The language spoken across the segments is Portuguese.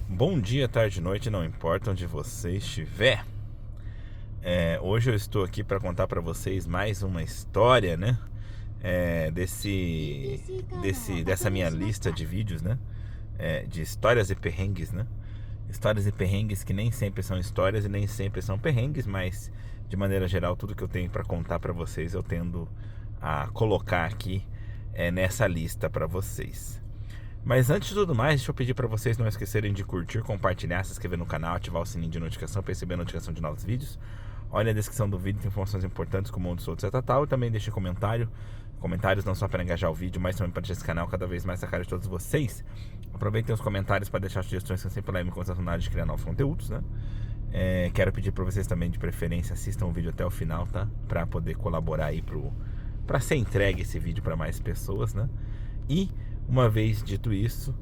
Bom dia, tarde, noite, não importa onde você estiver. Hoje eu estou aqui para contar para vocês mais uma história, né? Dessa minha lista de vídeos, né? De histórias e perrengues, né? Histórias e perrengues que nem sempre são histórias e nem sempre são perrengues, mas de maneira geral tudo que eu tenho para contar para vocês eu tendo a colocar aqui nessa lista para vocês. Mas antes de tudo mais, deixa eu pedir para vocês não esquecerem de curtir, compartilhar, se inscrever no canal, ativar o sininho de notificação para receber a notificação de novos vídeos. Olha a descrição do vídeo, tem informações importantes como onde sou, etc. E também deixe comentários não só para engajar o vídeo, mas também para deixar esse canal cada vez mais na cara de todos vocês. Aproveitem os comentários para deixar sugestões que eu sempre lembro enquanto na área de criar novos conteúdos, né? Quero pedir para vocês também, de preferência, assistam o vídeo até o final, tá? Para poder colaborar aí para ser entregue esse vídeo para mais pessoas, né? E uma vez dito isso,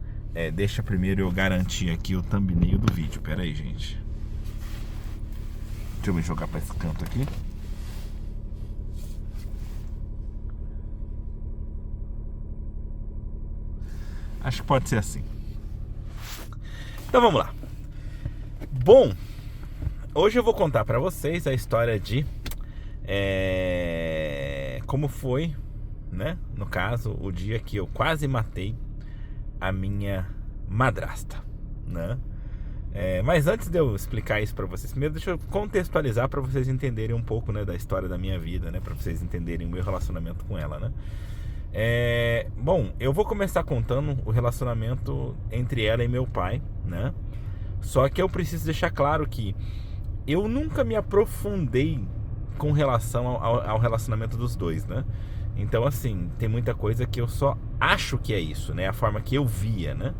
deixa primeiro eu garantir aqui o thumbnail do vídeo. Pera aí, gente. Deixa eu me jogar para esse canto aqui. Acho que pode ser assim. Então vamos lá. Bom, hoje eu vou contar para vocês a história de como foi, né? No caso, o dia que eu quase matei a minha madrasta, né? Mas antes de eu explicar isso pra vocês, primeiro deixa eu contextualizar pra vocês entenderem um pouco, né, da história da minha vida, né? Pra vocês entenderem o meu relacionamento com ela, né? Bom, eu vou começar contando o relacionamento entre ela e meu pai, né? Só que eu preciso deixar claro que eu nunca me aprofundei com relação ao relacionamento dos dois, né? Então, assim, tem muita coisa que eu só acho que é isso, né? A forma que eu via, né?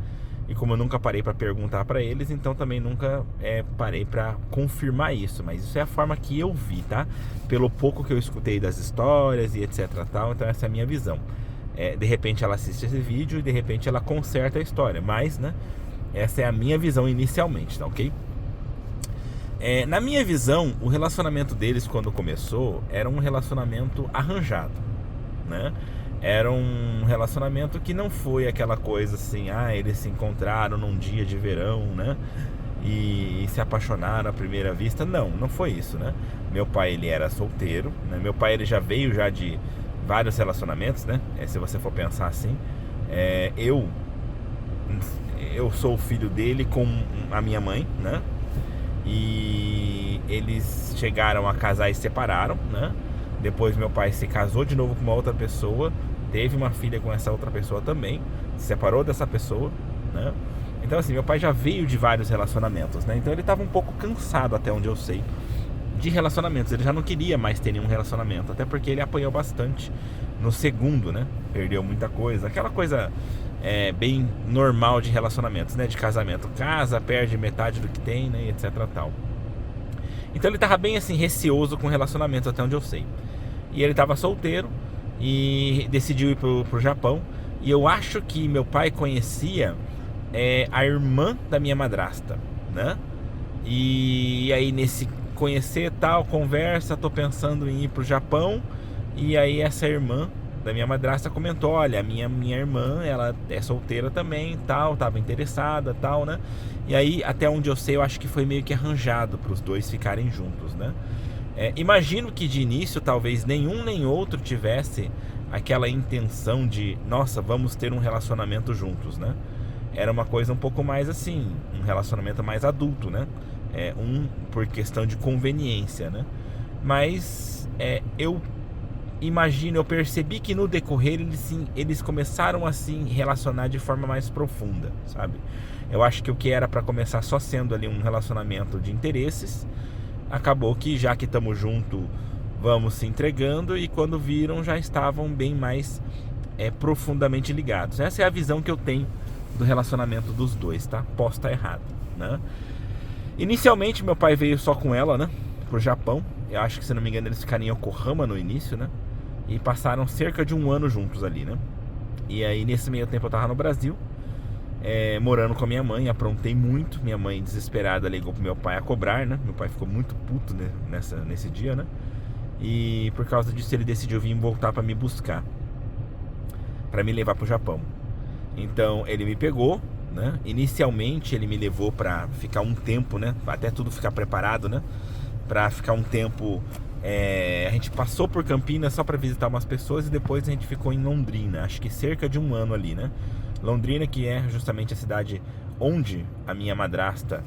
E como eu nunca parei pra perguntar pra eles, então também nunca parei pra confirmar isso. Mas isso é a forma que eu vi, tá? Pelo pouco que eu escutei das histórias e etc tal. Então essa é a minha visão. De repente ela assiste esse vídeo e de repente ela conserta a história. Mas, né? Essa é a minha visão inicialmente, tá ok? Na minha visão, o relacionamento deles quando começou era um relacionamento arranjado, né? Era um relacionamento que não foi aquela coisa assim, eles se encontraram num dia de verão, né? E se apaixonaram à primeira vista. Não foi isso, né? Meu pai, ele era solteiro, né? Meu pai, ele já veio de vários relacionamentos, né? Se você for pensar assim, eu sou o filho dele com a minha mãe, né? E eles chegaram a casar e se separaram, né? Depois meu pai se casou de novo com uma outra pessoa, teve uma filha com essa outra pessoa também, se separou dessa pessoa, né? Então assim, meu pai já veio de vários relacionamentos, né? Então ele estava um pouco cansado, até onde eu sei, de relacionamentos. Ele já não queria mais ter nenhum relacionamento, até porque ele apanhou bastante no segundo, né? Perdeu muita coisa, aquela coisa bem normal de relacionamentos, né? De casamento, casa, perde metade do que tem, né? E etc tal. Então ele tava bem assim, receoso com relacionamentos, até onde eu sei. E ele tava solteiro e decidiu ir pro Japão. E eu acho que meu pai conhecia a irmã da minha madrasta, né? E aí nesse conhecer tal, conversa, tô pensando em ir pro Japão. E aí essa irmã da minha madrasta comentou, olha, a minha irmã, ela é solteira também, tal, tava interessada, tal, né? E aí, até onde eu sei, eu acho que foi meio que arranjado para os dois ficarem juntos, né? Imagino que de início, talvez nenhum nem outro tivesse aquela intenção de, nossa, vamos ter um relacionamento juntos, né? Era uma coisa um pouco mais assim, um relacionamento mais adulto, né? Por questão de conveniência, né? Mas eu percebi que no decorrer eles começaram a se relacionar de forma mais profunda, sabe? Eu acho que o que era para começar só sendo ali um relacionamento de interesses, acabou que já que estamos juntos, vamos se entregando, e quando viram já estavam bem mais profundamente ligados. Essa é a visão que eu tenho do relacionamento dos dois, tá? Posso estar errado, né? Inicialmente meu pai veio só com ela, né? Pro Japão. Eu acho que, se não me engano, eles ficaram em Yokohama no início, né? E passaram cerca de 1 ano juntos ali, né? E aí nesse meio tempo eu tava no Brasil, morando com a minha mãe. Aprontei muito. Minha mãe, desesperada, ligou pro meu pai a cobrar, né? Meu pai ficou muito puto, né? nesse dia, né? E por causa disso ele decidiu vir voltar pra me buscar, pra me levar pro Japão. Então ele me pegou, né? Inicialmente ele me levou para ficar um tempo, né? Até tudo ficar preparado, né? Para ficar um tempo. A gente passou por Campinas só para visitar umas pessoas e depois a gente ficou em Londrina, acho que cerca de um ano ali, né? Londrina, que é justamente a cidade onde a minha madrasta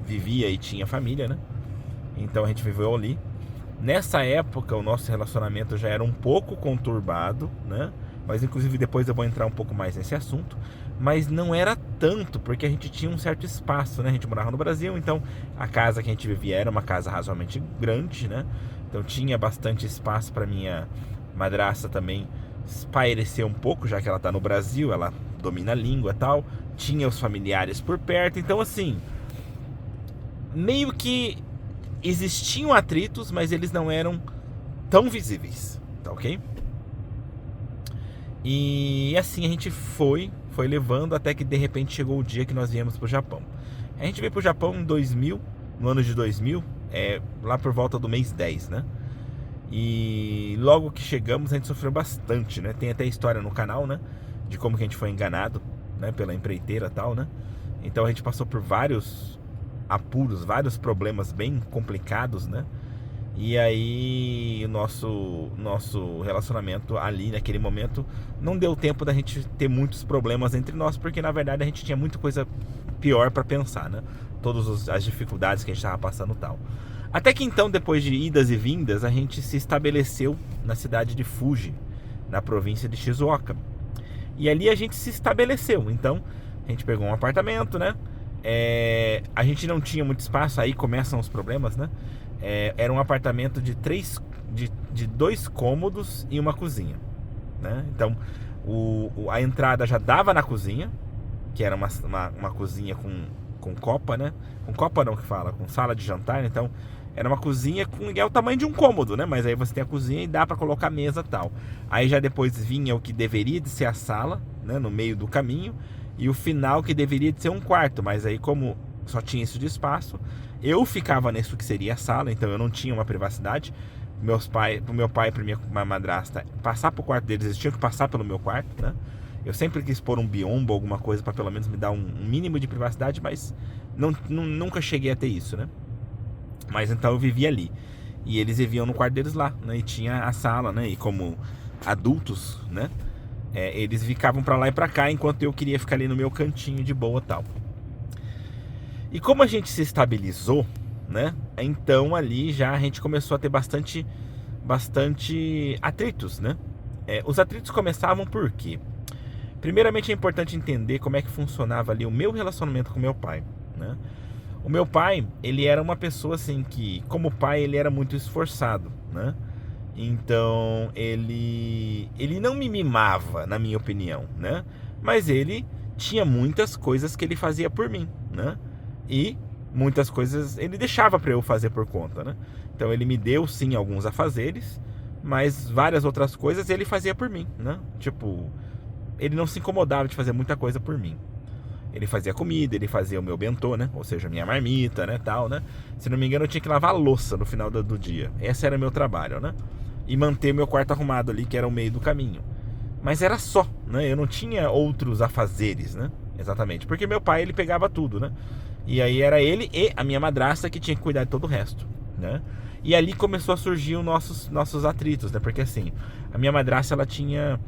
vivia e tinha família, né? Então a gente viveu ali. Nessa época o nosso relacionamento já era um pouco conturbado, né? Mas inclusive depois eu vou entrar um pouco mais nesse assunto. Mas não era tanto, porque a gente tinha um certo espaço, né? A gente morava no Brasil, então a casa que a gente vivia era uma casa razoavelmente grande, né? Então tinha bastante espaço para minha madrasta também espairecer um pouco, já que ela tá no Brasil, ela domina a língua e tal. Tinha os familiares por perto, então assim, meio que existiam atritos, mas eles não eram tão visíveis, tá ok? E assim a gente foi levando até que de repente chegou o dia que nós viemos pro Japão. A gente veio pro Japão em 2000, no ano de 2000, lá por volta do mês 10, né? E logo que chegamos a gente sofreu bastante, né? Tem até história no canal, né? De como que a gente foi enganado, né? Pela empreiteira e tal, né? Então a gente passou por vários apuros, vários problemas bem complicados, né? E aí o nosso relacionamento ali naquele momento não deu tempo da gente ter muitos problemas entre nós, porque na verdade a gente tinha muita coisa pior para pensar, né? Todas as dificuldades que a gente estava passando e tal. Até que então, depois de idas e vindas, a gente se estabeleceu na cidade de Fuji, na província de Shizuoka. E ali a gente se estabeleceu. Então a gente pegou um apartamento, né? A gente não tinha muito espaço, aí começam os problemas, né? Era um apartamento de 2 cômodos e uma cozinha, né? Então a entrada já dava na cozinha, que era uma cozinha com copa, né? Com copa não que fala, com sala de jantar. Então era uma cozinha com o tamanho de um cômodo, né? Mas aí você tem a cozinha e dá para colocar mesa e tal. Aí já depois vinha o que deveria de ser a sala, né? No meio do caminho. E o final que deveria de ser um quarto. Mas aí como só tinha isso de espaço, eu ficava nisso que seria a sala. Então eu não tinha uma privacidade. Pro meu pai e pra minha madrasta passar pro quarto deles, eles tinham que passar pelo meu quarto, né? Eu sempre quis pôr um biombo, alguma coisa para pelo menos me dar um mínimo de privacidade, mas nunca cheguei a ter isso, né? Mas então eu vivia ali. E eles viviam no quarto deles lá, né? E tinha a sala, né? E como adultos, né? Eles ficavam para lá e para cá, enquanto eu queria ficar ali no meu cantinho de boa e tal. E como a gente se estabilizou, né? Então ali já a gente começou a ter bastante atritos, né? Os atritos começavam por quê? Primeiramente é importante entender como é que funcionava ali o meu relacionamento com meu pai, né? O meu pai, ele era uma pessoa assim que, como pai, ele era muito esforçado, né? Então, ele não me mimava, na minha opinião, né? Mas ele tinha muitas coisas que ele fazia por mim, né? E muitas coisas ele deixava para eu fazer por conta, né? Então, ele me deu, sim, alguns afazeres, mas várias outras coisas ele fazia por mim, né? Tipo, ele não se incomodava de fazer muita coisa por mim. Ele fazia comida, ele fazia o meu bentô, né? Ou seja, a minha marmita, né? Tal, né? Se não me engano, eu tinha que lavar a louça no final do dia. Esse era o meu trabalho, né? E manter meu quarto arrumado ali, que era o meio do caminho. Mas era só, né? Eu não tinha outros afazeres, né? Exatamente. Porque meu pai, ele pegava tudo, né? E aí era ele e a minha madrasta que tinha que cuidar de todo o resto, né? E ali começou a surgir os nossos atritos, né? Porque assim, a minha madrasta, ela tinha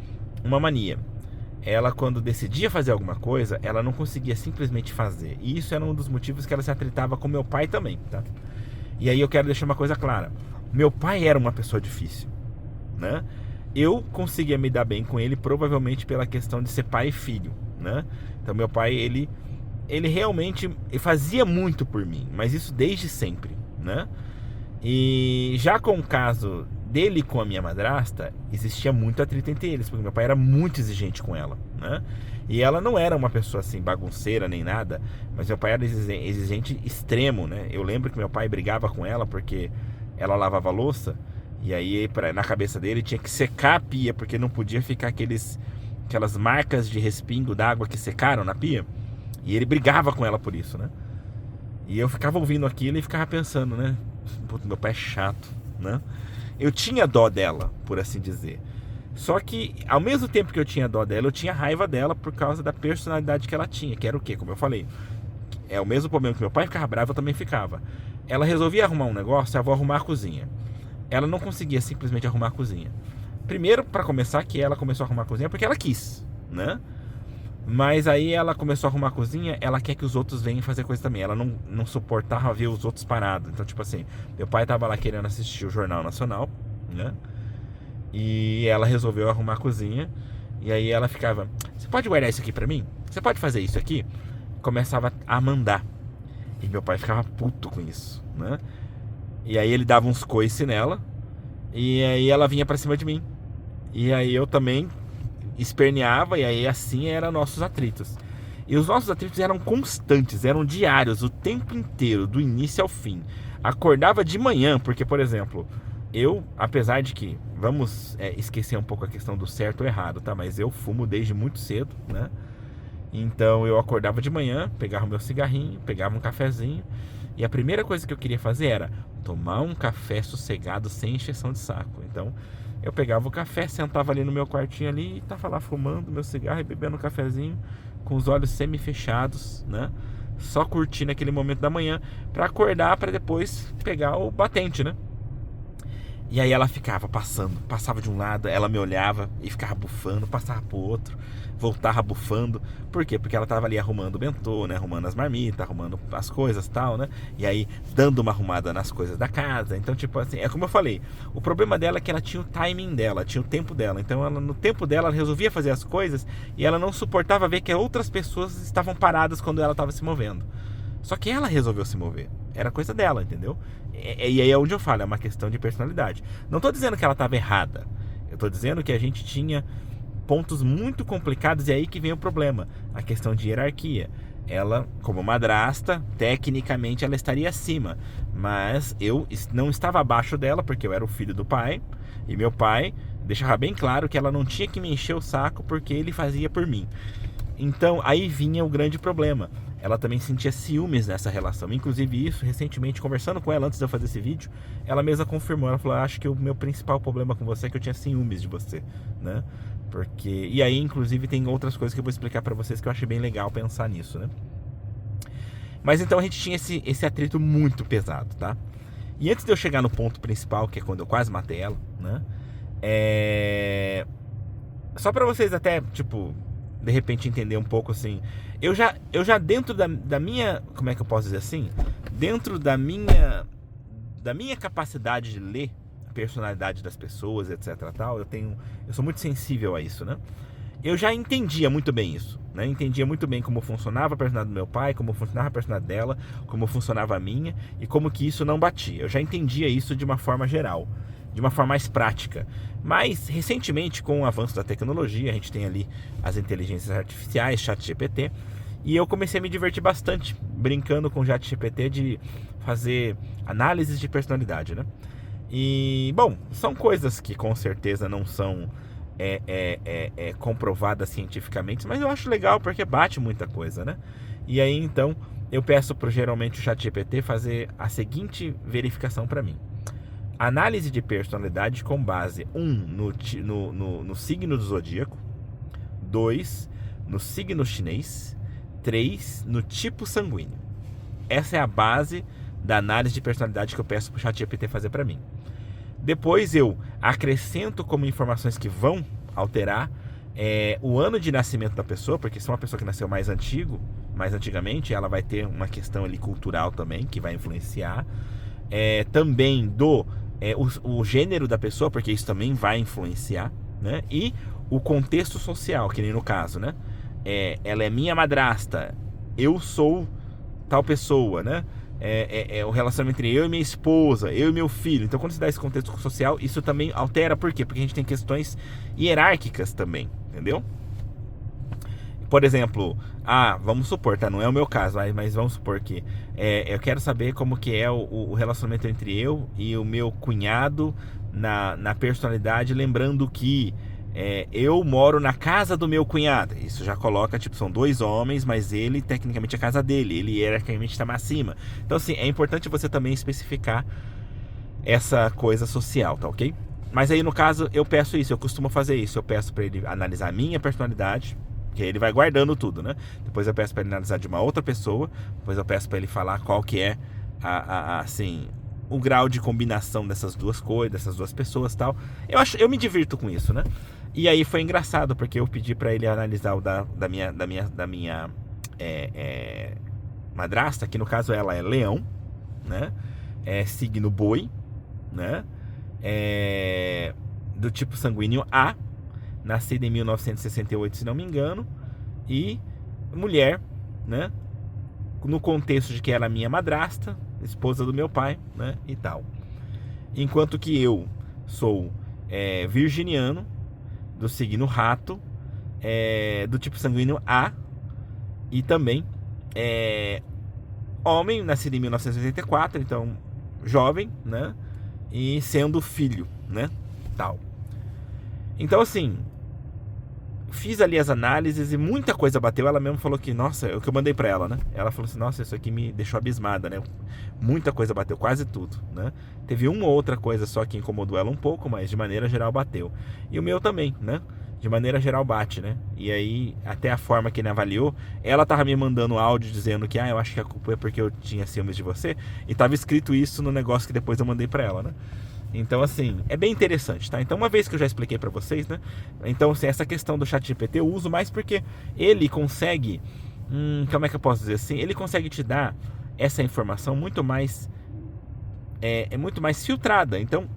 uma mania. Ela, quando decidia fazer alguma coisa, ela não conseguia simplesmente fazer. E isso era um dos motivos que ela se atritava com meu pai também, tá? E aí eu quero deixar uma coisa clara. Meu pai era uma pessoa difícil, né? Eu conseguia me dar bem com ele, provavelmente pela questão de ser pai e filho, né? Então meu pai, ele realmente fazia muito por mim, mas isso desde sempre, né? E já com o caso dele com a minha madrasta, existia muito atrito entre eles, porque meu pai era muito exigente com ela, né? E ela não era uma pessoa assim bagunceira nem nada, mas meu pai era exigente extremo, né? Eu lembro que meu pai brigava com ela porque ela lavava a louça, e aí na cabeça dele tinha que secar a pia, porque não podia ficar aquelas marcas de respingo d'água que secaram na pia. E ele brigava com ela por isso, né? E eu ficava ouvindo aquilo e ficava pensando, né? Puta, meu pai é chato, né? Eu tinha dó dela, por assim dizer. Só que, ao mesmo tempo que eu tinha dó dela, eu tinha raiva dela por causa da personalidade que ela tinha, que era o quê? Como eu falei, é o mesmo problema que meu pai ficava bravo, eu também ficava. Ela resolvia arrumar um negócio, eu vou arrumar a cozinha. Ela não conseguia simplesmente arrumar a cozinha. Primeiro, para começar, que ela começou a arrumar a cozinha porque ela quis, né? Mas aí ela começou a arrumar a cozinha, ela quer que os outros venham fazer coisa também. Ela não suportava ver os outros parados. Então, tipo assim, meu pai tava lá querendo assistir o Jornal Nacional, né? E ela resolveu arrumar a cozinha. E aí ela ficava, você pode guardar isso aqui pra mim? Você pode fazer isso aqui? Começava a mandar. E meu pai ficava puto com isso, né? E aí ele dava uns coice nela. E aí ela vinha pra cima de mim. E aí eu também esperneava, e aí assim eram nossos atritos. E os nossos atritos eram constantes, eram diários, o tempo inteiro, do início ao fim. Acordava de manhã, porque, por exemplo, eu, apesar de que, vamos esquecer um pouco a questão do certo ou errado, tá? Mas eu fumo desde muito cedo, né? Então eu acordava de manhã, pegava meu cigarrinho, pegava um cafezinho, e a primeira coisa que eu queria fazer era tomar um café sossegado, sem encheção de saco. Então eu pegava o café, sentava ali no meu quartinho ali e tava lá fumando meu cigarro e bebendo um cafezinho, com os olhos semi-fechados, né? Só curtindo aquele momento da manhã, pra acordar, pra depois pegar o batente, né? E aí ela ficava passava de um lado, ela me olhava e ficava bufando, passava pro outro, voltava bufando. Por quê? Porque ela tava ali arrumando o bentô, né? Arrumando as marmitas, arrumando as coisas e tal, né? E aí dando uma arrumada nas coisas da casa. Então, tipo assim, é como eu falei, o problema dela é que ela tinha o timing dela, tinha o tempo dela. Então, ela, no tempo dela, ela resolvia fazer as coisas e ela não suportava ver que outras pessoas estavam paradas quando ela estava se movendo. Só que ela resolveu se mover. Era coisa dela, entendeu? E aí é onde eu falo, é uma questão de personalidade. Não tô dizendo que ela estava errada. Eu tô dizendo que a gente tinha pontos muito complicados e é aí que vem o problema. A questão de hierarquia. Ela, como madrasta, tecnicamente ela estaria acima. Mas eu não estava abaixo dela, porque eu era o filho do pai. E meu pai deixava bem claro que ela não tinha que me encher o saco porque ele fazia por mim. Então, aí vinha o grande problema. Ela também sentia ciúmes nessa relação. Inclusive isso, recentemente, conversando com ela antes de eu fazer esse vídeo, ela mesma confirmou. Ela falou, acho que o meu principal problema com você é que eu tinha ciúmes de você, né? Porque... E aí, inclusive, tem outras coisas que eu vou explicar pra vocês que eu achei bem legal pensar nisso, né? Mas então a gente tinha esse atrito muito pesado, tá? E antes de eu chegar no ponto principal, que é quando eu quase matei ela, né? Só pra vocês até, tipo... de repente entender um pouco assim, eu já dentro da minha, como é que eu posso dizer assim, dentro da minha capacidade de ler a personalidade das pessoas, etc tal, eu sou muito sensível a isso, né? Eu já entendia muito bem isso, né? Entendia muito bem como funcionava a personalidade do meu pai, como funcionava a personalidade dela, como funcionava a minha e como que isso não batia. Eu já entendia isso de uma forma geral, de uma forma mais prática. Mas, recentemente, com o avanço da tecnologia, a gente tem ali as inteligências artificiais, ChatGPT, e eu comecei a me divertir bastante brincando com o ChatGPT de fazer análises de personalidade, né? E, bom, são coisas que com certeza não são comprovadas cientificamente, mas eu acho legal porque bate muita coisa, né? E aí, então, eu peço geralmente o ChatGPT fazer a seguinte verificação para mim. Análise de personalidade com base 1 no signo do zodíaco, 2 no signo chinês, 3 no tipo sanguíneo. Essa é a base da análise de personalidade que eu peço para o ChatGPT fazer para mim. Depois eu acrescento como informações que vão alterar o ano de nascimento da pessoa, porque se é uma pessoa que nasceu mais antigamente, ela vai ter uma questão ali cultural também que vai influenciar. Também o gênero da pessoa, porque isso também vai influenciar, né? E o contexto social, que nem no caso, né? Ela é minha madrasta, eu sou tal pessoa, né? O relacionamento entre eu e minha esposa, eu e meu filho. Então, quando se dá esse contexto social, isso também altera. Por quê? Porque a gente tem questões hierárquicas também, entendeu? Por exemplo, vamos supor, tá? Não é o meu caso, mas vamos supor que eu quero saber como que é o relacionamento entre eu e o meu cunhado na personalidade, lembrando que eu moro na casa do meu cunhado. Isso já coloca, tipo, são 2 homens, mas ele, tecnicamente, é a casa dele. Ele hierarquicamente está mais acima. Então, assim, é importante você também especificar essa coisa social, tá ok? Mas aí no caso eu peço isso, eu costumo fazer isso. Eu peço pra ele analisar a minha personalidade, que ele vai guardando tudo, né? Depois eu peço pra ele analisar de uma outra pessoa. Depois eu peço pra ele falar qual que é assim, o grau de combinação dessas duas coisas, dessas duas pessoas e tal. Eu me divirto com isso, né? E aí foi engraçado, porque eu pedi pra ele analisar o da minha madrasta, que no caso ela é leão, né? É signo boi, né? Do tipo sanguíneo A, nascida em 1968, se não me engano, e mulher, né? No contexto de que ela é minha madrasta, esposa do meu pai, né? E tal. Enquanto que eu sou virginiano, do signo rato, do tipo sanguíneo A, e também homem, nascido em 1984, então jovem, né? E sendo filho, né? Tal. Então, assim, fiz ali as análises e muita coisa bateu. Ela mesmo falou que, nossa, é o que eu mandei pra ela, né? Ela falou assim, nossa, isso aqui me deixou abismada, né? Muita coisa bateu, quase tudo, né? Teve uma ou outra coisa só que incomodou ela um pouco, mas de maneira geral bateu. E o meu também, né? De maneira geral bate, né? E aí, até a forma que ele avaliou, ela tava me mandando áudio dizendo que, eu acho que a culpa é porque eu tinha ciúmes de você. E tava escrito isso no negócio que depois eu mandei pra ela, né? Então, assim, é bem interessante, tá? Então, uma vez que eu já expliquei pra vocês, né? Então, assim, essa questão do ChatGPT eu uso mais porque ele consegue... como é que eu posso dizer assim? Ele consegue te dar essa informação muito mais... muito mais filtrada. Então,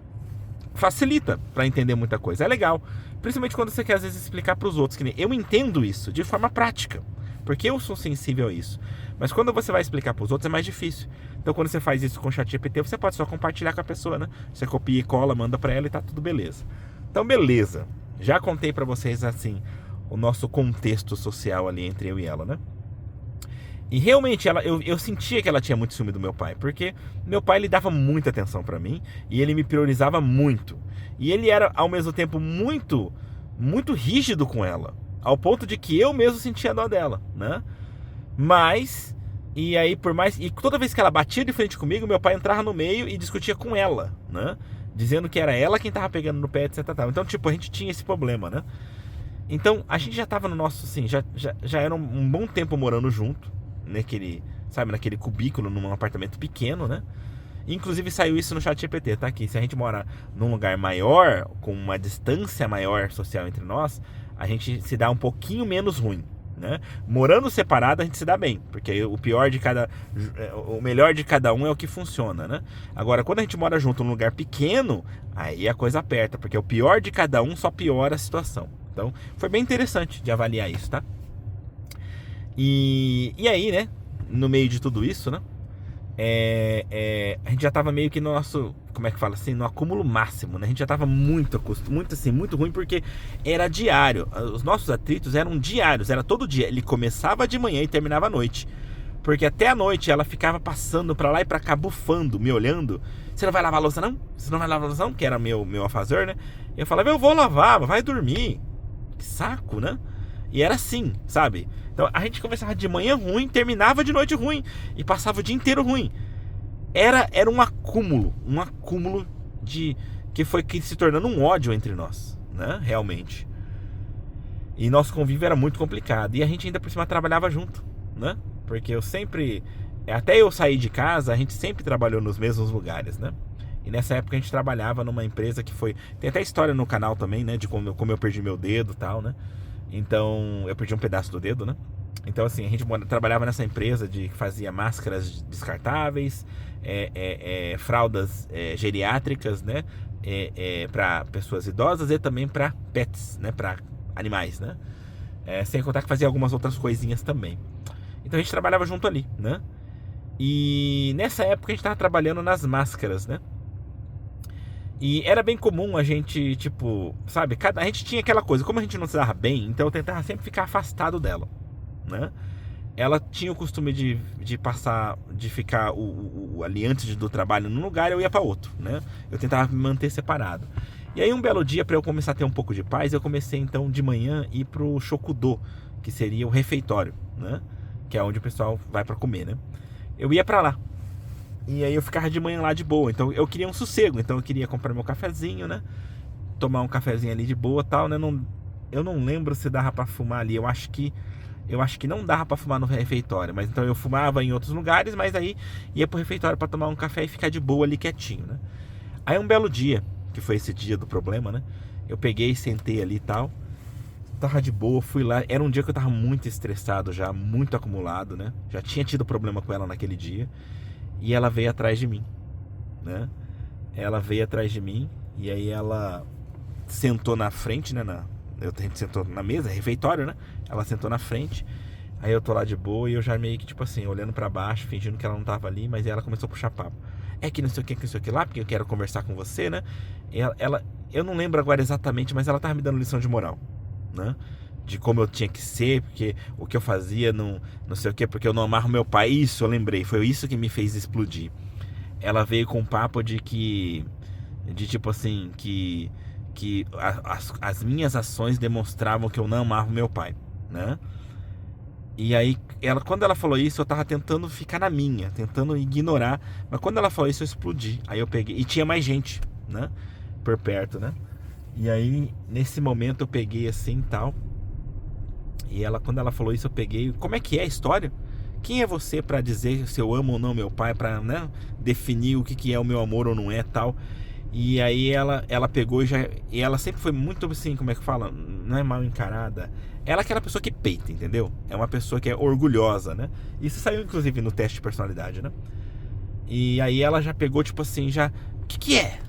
facilita pra entender muita coisa. É legal. Principalmente quando você quer, às vezes, explicar pros outros. Que nem eu entendo isso de forma prática. Porque eu sou sensível a isso. Mas quando você vai explicar pros outros é mais difícil. Então quando você faz isso com o ChatGPT, você pode só compartilhar com a pessoa, né? Você copia e cola, manda pra ela e tá tudo beleza. Então beleza. Já contei pra vocês, assim, o nosso contexto social ali entre eu e ela, né? E realmente eu sentia que ela tinha muito ciúme do meu pai. Porque meu pai, ele dava muita atenção pra mim. E ele me priorizava muito. E ele era, ao mesmo tempo, muito, muito rígido com ela. Ao ponto de que eu mesmo sentia dó dela, né? Mas, e aí por mais... E toda vez que ela batia de frente comigo, meu pai entrava no meio e discutia com ela, né? Dizendo que era ela quem tava pegando no pé, etc. Então, tipo, a gente tinha esse problema, né? Então, a gente já tava no nosso, assim, já era um bom tempo morando junto, naquele, sabe, naquele cubículo, num apartamento pequeno, né? Inclusive saiu isso no ChatGPT, tá aqui. Se a gente mora num lugar maior, com uma distância maior social entre nós, a gente se dá um pouquinho menos ruim, né? Morando separado a gente se dá bem, porque o melhor de cada um é o que funciona, né? Agora, quando a gente mora junto num lugar pequeno, aí a coisa aperta, porque o pior de cada um só piora a situação. Então, foi bem interessante de avaliar isso, tá? E aí, né? No meio de tudo isso, né? A gente já tava meio que no nosso, como é que fala assim, no acúmulo máximo, né? A gente já tava muito ruim, porque era diário. Os nossos atritos eram diários, era todo dia. Ele começava de manhã e terminava à noite. Porque até a noite ela ficava passando pra lá e pra cá, bufando, me olhando. Você não vai lavar a louça não? Você não vai lavar a louça não? Que era meu alfazor, né? Eu falava, eu vou lavar, vai dormir. Que saco, né? E era assim, sabe? Então a gente começava de manhã ruim, terminava de noite ruim e passava o dia inteiro ruim. Era um acúmulo de que foi se tornando um ódio entre nós, né? Realmente. E nosso convívio era muito complicado e a gente ainda por cima trabalhava junto, né? Porque até eu sair de casa, a gente sempre trabalhou nos mesmos lugares, né? E nessa época a gente trabalhava numa empresa que foi... Tem até história no canal também, né? De como eu perdi meu dedo e tal, né? Então, eu perdi um pedaço do dedo, né? Então, assim, a gente trabalhava nessa empresa que fazia máscaras descartáveis, fraldas geriátricas, né? Para pessoas idosas e também para pets, né? Para animais, né? Sem contar que fazia algumas outras coisinhas também. Então, a gente trabalhava junto ali, né? E nessa época a gente tava trabalhando nas máscaras, né? E era bem comum a gente, tipo, sabe, a gente tinha aquela coisa, como a gente não se dava bem, então eu tentava sempre ficar afastado dela, né? Ela tinha o costume de ficar ali antes do trabalho num lugar, eu ia para outro, né? Eu tentava me manter separado. E aí um belo dia, para eu começar a ter um pouco de paz, eu comecei então de manhã ir pro Shokudô, que seria o refeitório, né? Que é onde o pessoal vai para comer, né? Eu ia para lá. E aí eu ficava de manhã lá de boa. Então eu queria um sossego. Então eu queria comprar meu cafezinho, né? tomar um cafezinho ali de boa, tal, né? Eu não lembro se dava pra fumar ali. Eu acho que não dava pra fumar no refeitório, mas então eu fumava em outros lugares, mas aí ia pro refeitório pra tomar um café e ficar de boa ali quietinho, né? Aí um belo dia, que foi esse dia do problema, né? Eu peguei, sentei ali e tal, tava de boa, fui lá. Era um dia que eu tava muito estressado já, muito acumulado, né? Já tinha tido problema com ela naquele dia. E ela veio atrás de mim, né? Ela veio atrás de mim e aí ela sentou na frente, né? A gente sentou na mesa, refeitório, né? Ela sentou na frente. Aí eu tô lá de boa e eu já meio que, tipo assim, olhando pra baixo, fingindo que ela não tava ali. Mas aí ela começou a puxar papo. É que não sei o que não sei o que lá, porque eu quero conversar com você, né? Eu não lembro agora exatamente, mas ela tava me dando lição de moral, né? De como eu tinha que ser, porque o que eu fazia não sei o que, porque eu não amarro meu pai. Isso, eu lembrei, foi isso que me fez explodir. Ela veio com um papo de tipo assim, que as minhas ações demonstravam que eu não amava meu pai, né? E aí, quando ela falou isso, eu tava tentando ficar na minha, tentando ignorar. Mas quando ela falou isso, eu explodi. Aí eu peguei, e tinha mais gente, né? Por perto, né? E aí, nesse momento, eu peguei assim e tal. E quando ela falou isso, eu peguei. Como é que é a história? Quem é você pra dizer se eu amo ou não meu pai? Pra, né, definir o que é o meu amor ou não é, tal. E aí ela pegou e ela sempre foi muito assim, como é que fala? Não é mal encarada. Ela é aquela pessoa que peita, entendeu? É uma pessoa que é orgulhosa, né? Isso saiu inclusive no teste de personalidade, né? E aí ela já pegou, tipo assim, já... O que é?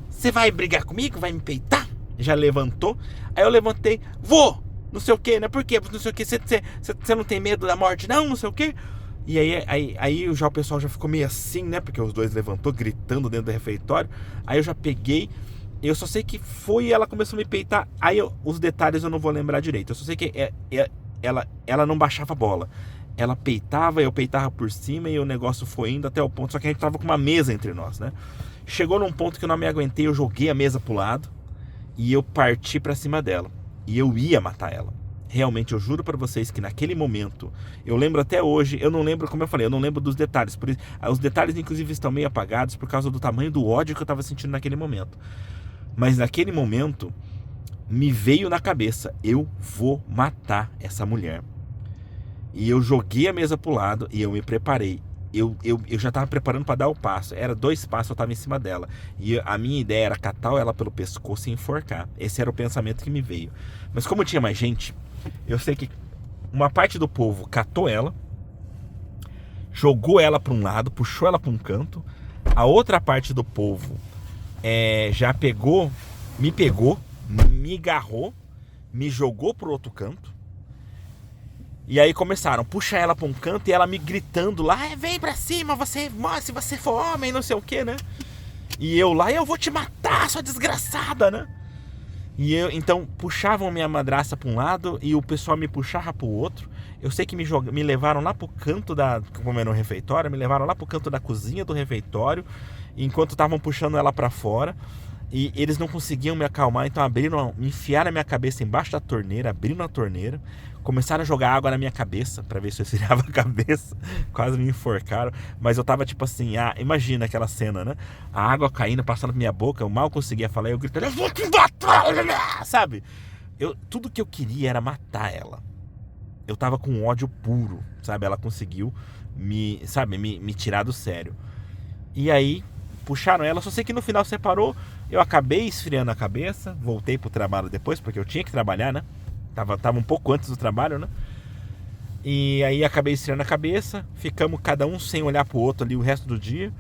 Você vai brigar comigo? Vai me peitar? Já levantou. Aí eu levantei. Vou! Não sei o que, né? Por quê? Não sei o que. Você não tem medo da morte, não? Não sei o que. E aí já o pessoal já ficou meio assim, né? Porque os dois levantou, gritando dentro do refeitório. Aí eu já peguei. Eu só sei que foi e ela começou a me peitar. Aí os detalhes eu não vou lembrar direito. Eu só sei que ela não baixava a bola. Ela peitava, eu peitava por cima e o negócio foi indo até o ponto. Só que a gente tava com uma mesa entre nós, né? Chegou num ponto que eu não me aguentei. Eu joguei a mesa pro lado e eu parti pra cima dela. E eu ia matar ela. Realmente, eu juro pra vocês que naquele momento, eu lembro até hoje, eu não lembro, como eu falei, eu não lembro dos detalhes. Por isso, os detalhes, inclusive, estão meio apagados por causa do tamanho do ódio que eu tava sentindo naquele momento. Mas naquele momento, me veio na cabeça, eu vou matar essa mulher. E eu joguei a mesa pro lado e eu me preparei. Eu já tava preparando para dar o passo. Era 2 passos, eu tava em cima dela. E a minha ideia era catar ela pelo pescoço e enforcar. Esse era o pensamento que me veio. Mas como tinha mais gente, eu sei que uma parte do povo catou ela, jogou ela para um lado, puxou ela para um canto. A outra parte do povo já pegou, me agarrou, me jogou pro outro canto. E aí começaram, puxa ela pra um canto e ela me gritando lá, vem pra cima, se você for homem, não sei o que, né? E eu lá, eu vou te matar, sua desgraçada, né? Então puxavam minha madrasta pra um lado e o pessoal me puxava pro outro. Eu sei que me levaram lá pro canto como era um refeitório, me levaram lá pro canto da cozinha do refeitório, enquanto estavam puxando ela pra fora. E eles não conseguiam me acalmar, então me enfiaram a minha cabeça embaixo da torneira, abriram a torneira, começaram a jogar água na minha cabeça pra ver se eu esfriava a cabeça, quase me enforcaram, mas eu tava tipo assim, imagina aquela cena, né? A água caindo, passando na minha boca, eu mal conseguia falar, eu gritando, eu vou te matar, sabe? Tudo que eu queria era matar ela. Eu tava com ódio puro, sabe? Ela conseguiu me tirar do sério. E aí puxaram ela, só sei que no final separou. Eu acabei esfriando a cabeça, voltei pro trabalho depois, porque eu tinha que trabalhar, né? Tava um pouco antes do trabalho, né? E aí acabei esfriando a cabeça, ficamos cada um sem olhar pro outro ali o resto do dia.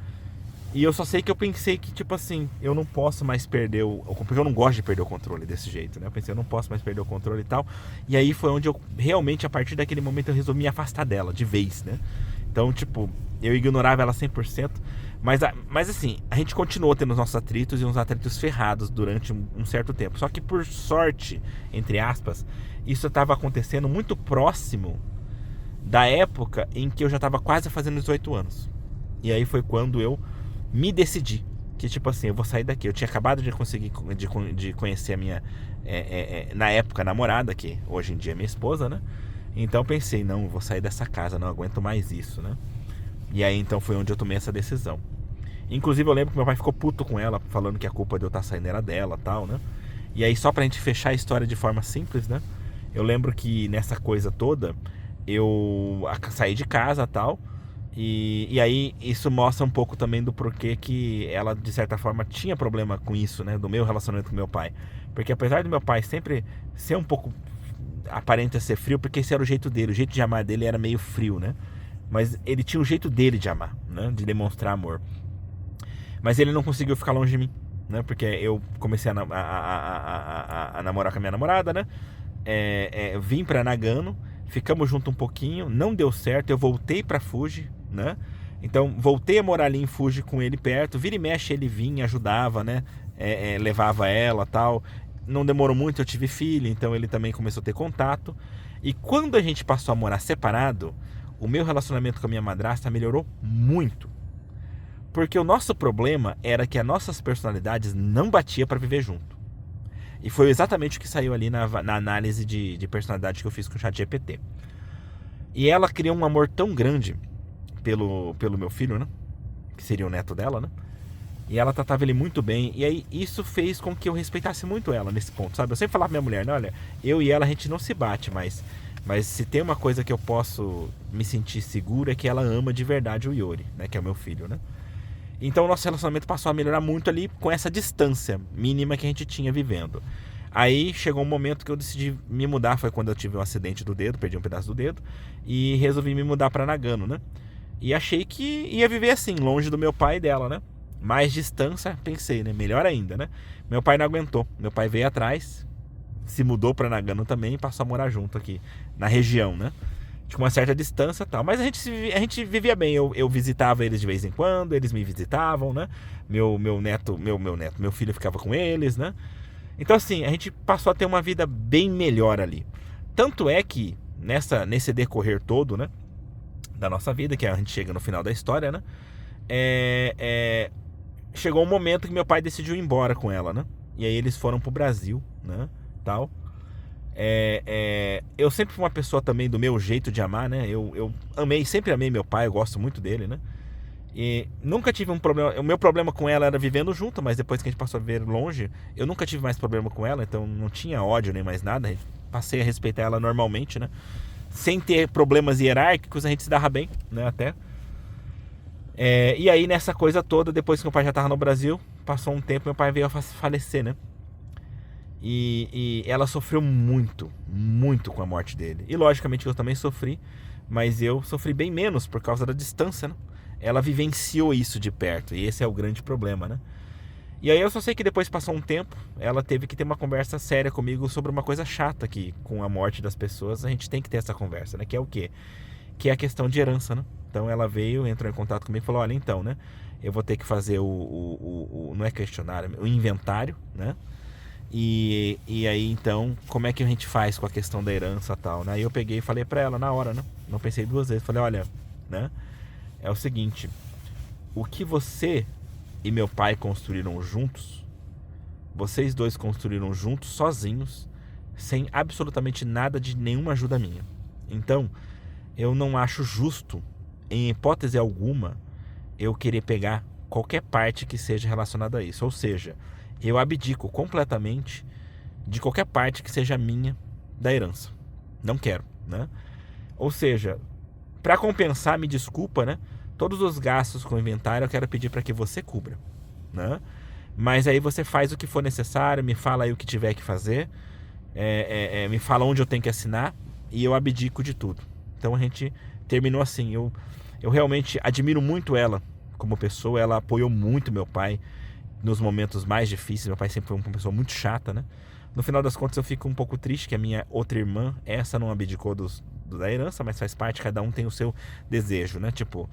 E eu só sei que eu pensei que, tipo assim, eu não posso mais perder porque eu não gosto de perder o controle desse jeito, né? Eu pensei, eu não posso mais perder o controle e tal. E aí foi onde eu realmente, a partir daquele momento, eu resolvi me afastar dela, de vez, né? Então, tipo, eu ignorava ela 100%. Mas assim, a gente continuou tendo os nossos atritos e uns atritos ferrados durante um certo tempo. Só que por sorte, entre aspas, isso estava acontecendo muito próximo da época em que eu já estava quase fazendo 18 anos. E aí foi quando eu me decidi que, tipo assim, eu vou sair daqui. Eu tinha acabado de conseguir de conhecer a minha, na época, namorada, que hoje em dia é minha esposa, né? Então eu pensei, não, eu vou sair dessa casa, não aguento mais isso, né? E aí então foi onde eu tomei essa decisão. Inclusive eu lembro que meu pai ficou puto com ela, falando que a culpa de eu estar saindo era dela, tal, né? E aí, só pra gente fechar a história de forma simples, né? Eu lembro que nessa coisa toda, eu saí de casa, tal, e aí isso mostra um pouco também do porquê que ela, de certa forma, tinha problema com isso, né? Do meu relacionamento com meu pai. Porque apesar do meu pai sempre ser um pouco aparente ser frio, porque esse era o jeito dele, o jeito de amar dele era meio frio, né? Mas ele tinha o jeito dele de amar, né? De demonstrar amor. Mas ele não conseguiu ficar longe de mim, né? Porque eu comecei a namorar com a minha namorada, né? Vim pra Nagano, ficamos juntos um pouquinho, não deu certo, eu voltei pra Fuji, né? Então voltei a morar ali em Fuji com ele perto, vira e mexe ele vinha, ajudava, né? Levava ela, tal. Não demorou muito, eu tive filho, então ele também começou a ter contato. E quando a gente passou a morar separado, o meu relacionamento com a minha madrasta melhorou muito. Porque o nosso problema era que as nossas personalidades não batiam para viver junto. E foi exatamente o que saiu ali na análise de personalidade que eu fiz com o ChatGPT. E ela criou um amor tão grande pelo meu filho, né? Que seria o neto dela, né? E ela tratava ele muito bem. E aí isso fez com que eu respeitasse muito ela nesse ponto, sabe? Eu sempre falava pra minha mulher, né? Olha, eu e ela a gente não se bate, mas se tem uma coisa que eu posso me sentir seguro é que ela ama de verdade o Yori, né? Que é o meu filho, né? Então o nosso relacionamento passou a melhorar muito ali com essa distância mínima que a gente tinha vivendo. Aí chegou um momento que eu decidi me mudar, foi quando eu tive um acidente do dedo, perdi um pedaço do dedo, e resolvi me mudar pra Nagano, né? E achei que ia viver assim, longe do meu pai e dela, né? Mais distância, pensei, né? Melhor ainda, né? Meu pai não aguentou. Meu pai veio atrás, se mudou pra Nagano também e passou a morar junto aqui, na região, né? De uma certa distância e tal. Mas a gente vivia bem. Eu visitava eles de vez em quando, eles me visitavam, né? Meu filho ficava com eles, né? Então, assim, a gente passou a ter uma vida bem melhor ali. Tanto é que, nesse decorrer todo, né? Da nossa vida, que a gente chega no final da história, né? Chegou um momento que meu pai decidiu ir embora com ela, né? E aí eles foram pro Brasil, né? Tal. Eu sempre fui uma pessoa também do meu jeito de amar, né? Eu sempre amei meu pai, eu gosto muito dele, né? E nunca tive um problema. O meu problema com ela era vivendo junto, mas depois que a gente passou a viver longe, eu nunca tive mais problema com ela, então não tinha ódio nem mais nada. Passei a respeitar ela normalmente, né? Sem ter problemas hierárquicos, a gente se dava bem, né? Até. E aí nessa coisa toda, depois que meu pai já estava no Brasil, passou um tempo, meu pai veio a falecer, né? E ela sofreu muito, muito com a morte dele. E logicamente eu também sofri, mas eu sofri bem menos por causa da distância, né? Ela vivenciou isso de perto, e esse é o grande problema, né? E aí eu só sei que depois passou um tempo, ela teve que ter uma conversa séria comigo sobre uma coisa chata que, com a morte das pessoas, a gente tem que ter essa conversa, né? Que é o quê? Que é a questão de herança, né? Então ela veio, entrou em contato comigo e falou, olha, então, né? Eu vou ter que fazer não é questionário, o inventário, né? E aí, então, como é que a gente faz com a questão da herança e tal, né? Aí eu peguei e falei pra ela na hora, né? Não pensei duas vezes. Falei, olha, né? É o seguinte, o que você e meu pai construíram juntos, vocês dois construíram juntos, sozinhos, sem absolutamente nada de nenhuma ajuda minha. Então, eu não acho justo, em hipótese alguma, eu querer pegar qualquer parte que seja relacionada a isso. Ou seja, eu abdico completamente de qualquer parte que seja minha da herança. Não quero, né? Ou seja, para compensar, me desculpa, né? Todos os gastos com o inventário eu quero pedir para que você cubra, né? Mas aí você faz o que for necessário, me fala aí o que tiver que fazer, me fala onde eu tenho que assinar e eu abdico de tudo. Então a gente terminou assim. Eu realmente admiro muito ela como pessoa. Ela apoiou muito meu pai nos momentos mais difíceis. Meu pai sempre foi uma pessoa muito chata, né? No final das contas eu fico um pouco triste que a minha outra irmã, essa não abdicou da herança, mas faz parte, cada um tem o seu desejo, né? Tipo,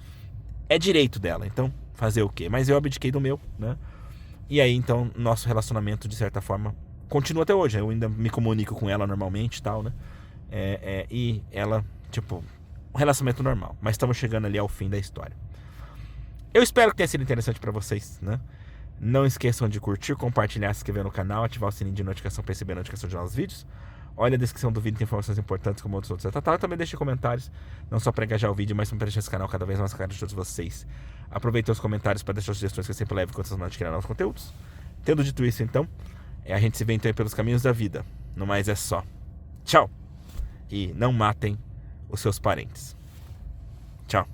é direito dela, então fazer o quê? Mas eu abdiquei do meu, né? E aí então nosso relacionamento de certa forma continua até hoje. Eu ainda me comunico com ela normalmente e tal, né? E ela, tipo, um relacionamento normal. Mas estamos chegando ali ao fim da história. Eu espero que tenha sido interessante pra vocês, né? Não esqueçam de curtir, compartilhar, se inscrever no canal, ativar o sininho de notificação para receber a notificação de novos vídeos. Olha a descrição do vídeo, tem informações importantes como outros. Também deixe comentários, não só para engajar o vídeo, mas para deixar esse canal cada vez mais caro de todos vocês. Aproveita os comentários para deixar sugestões que eu sempre levo quando vocês não adquirem novos conteúdos. Tendo dito isso, então, a gente se vê então pelos caminhos da vida. No mais é só. Tchau! E não matem os seus parentes. Tchau!